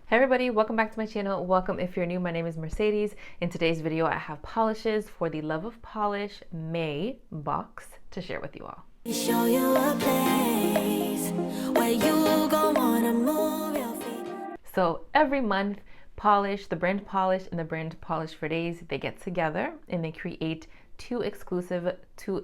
Hey everybody, welcome back to my channel. Welcome if you're new. My name is Mercedes. In today's video, I have polishes for the Love of Polish May box to share with you all. Show you a place where you gon' wanna move your feet. So every month, Pahlish, the brand Pahlish and the brand Polish for Days, they get together and they create two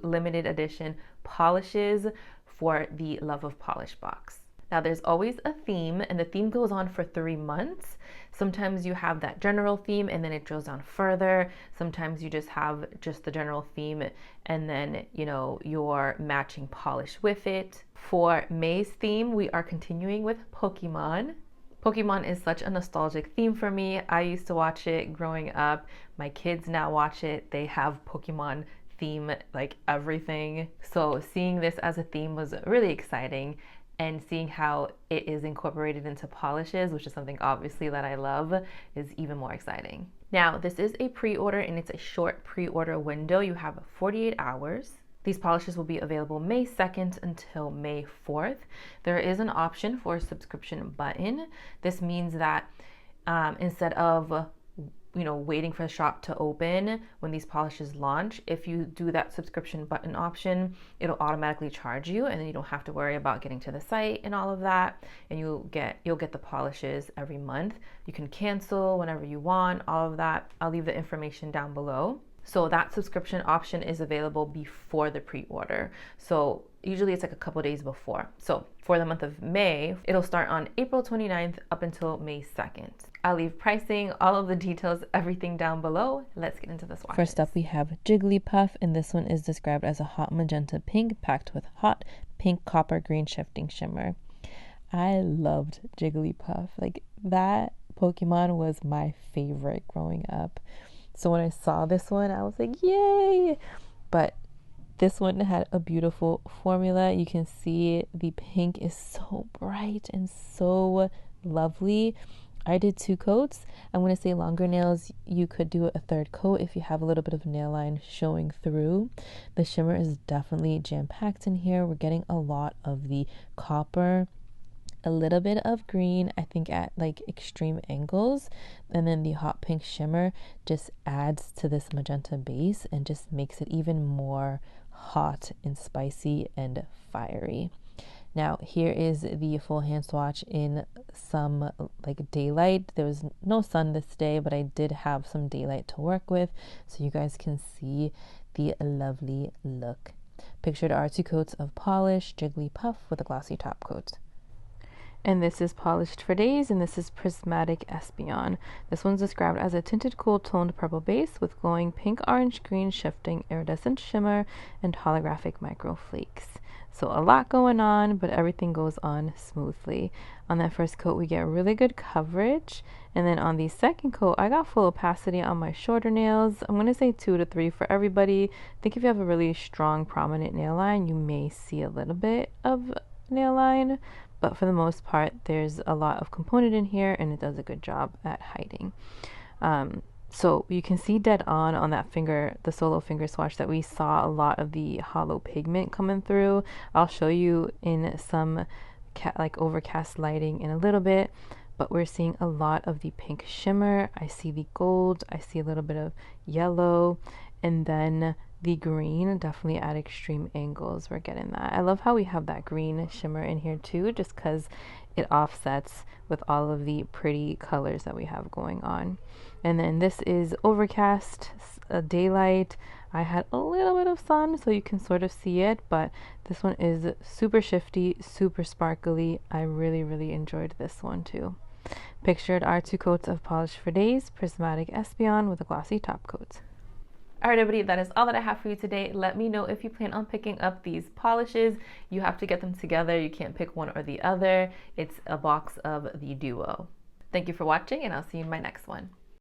limited edition polishes for the Love of Polish box. Now there's always a theme, and the theme goes on for 3 months. Sometimes you have that general theme and then it goes down further. Sometimes you just have just the general theme and then, your matching polish with it. For May's theme, we are continuing with Pokemon. Pokemon is such a nostalgic theme for me. I used to watch it growing up. My kids now watch it. They have Pokemon theme, like everything. So seeing this as a theme was really exciting. And seeing how it is incorporated into polishes, which is something obviously that I love, is even more exciting. Now, this is a pre-order and it's a short pre-order window. You have 48 hours. These polishes will be available May 2nd until May 4th. There is an option for a subscription button. This means that instead of waiting for the shop to open when these polishes launch, if you do that subscription button option, it'll automatically charge you, and then you don't have to worry about getting to the site and all of that, and you'll get the polishes every month. You can cancel whenever you want, all of that. I'll leave the information down below. So that subscription option is available before the pre-order. So usually it's like a couple days before. So for the month of May, it'll start on April 29th up until May 2nd. I'll leave pricing, all of the details, everything down below. Let's get into the swatches. First up, we have Jigglypuff, and this one is described as a hot magenta pink packed with hot pink copper green shifting shimmer. I loved Jigglypuff. Like, that Pokemon was my favorite growing up. So when I saw this one, I was like, yay! But this one had a beautiful formula. You can see the pink is so bright and so lovely. I did 2 coats. I'm going to say longer nails, you could do a 3rd coat if you have a little bit of nail line showing through. The shimmer is definitely jam-packed in here. We're getting a lot of the copper, a little bit of green, I think at like extreme angles, and then the hot pink shimmer just adds to this magenta base and just makes it even more hot and spicy and fiery. Now here is the full hand swatch in some like daylight. There was no sun this day, but I did have some daylight to work with, so you guys can see the lovely look. Pictured are 2 coats of polish, Jigglypuff with a glossy top coat. And this is Polished for Days, and this is Prismatic Espeon. This one's described as a tinted cool toned purple base with glowing pink, orange, green shifting iridescent shimmer and holographic micro flakes. So a lot going on, but everything goes on smoothly. On that first coat, we get really good coverage. And then on the second coat, I got full opacity on my shorter nails. I'm going to say 2 to 3 for everybody. I think if you have a really strong, prominent nail line, you may see a little bit of nail line. But for the most part, there's a lot of component in here, and it does a good job at hiding. So you can see dead on that finger, the solo finger swatch, that we saw a lot of the hollow pigment coming through. I'll show you in some overcast lighting in a little bit, but we're seeing a lot of the pink shimmer. I see the gold, I see a little bit of yellow, and then the green, definitely at extreme angles, we're getting that. I love how we have that green shimmer in here too, just because it offsets with all of the pretty colors that we have going on. And then this is overcast, daylight. I had a little bit of sun, so you can sort of see it, but this one is super shifty, super sparkly. I really, really enjoyed this one too. Pictured are 2 coats of Polish for Days, Prismatic Espeon with a glossy top coat. Alright everybody, that is all that I have for you today. Let me know if you plan on picking up these polishes. You have to get them together. You can't pick one or the other. It's a box of the duo. Thank you for watching, and I'll see you in my next one.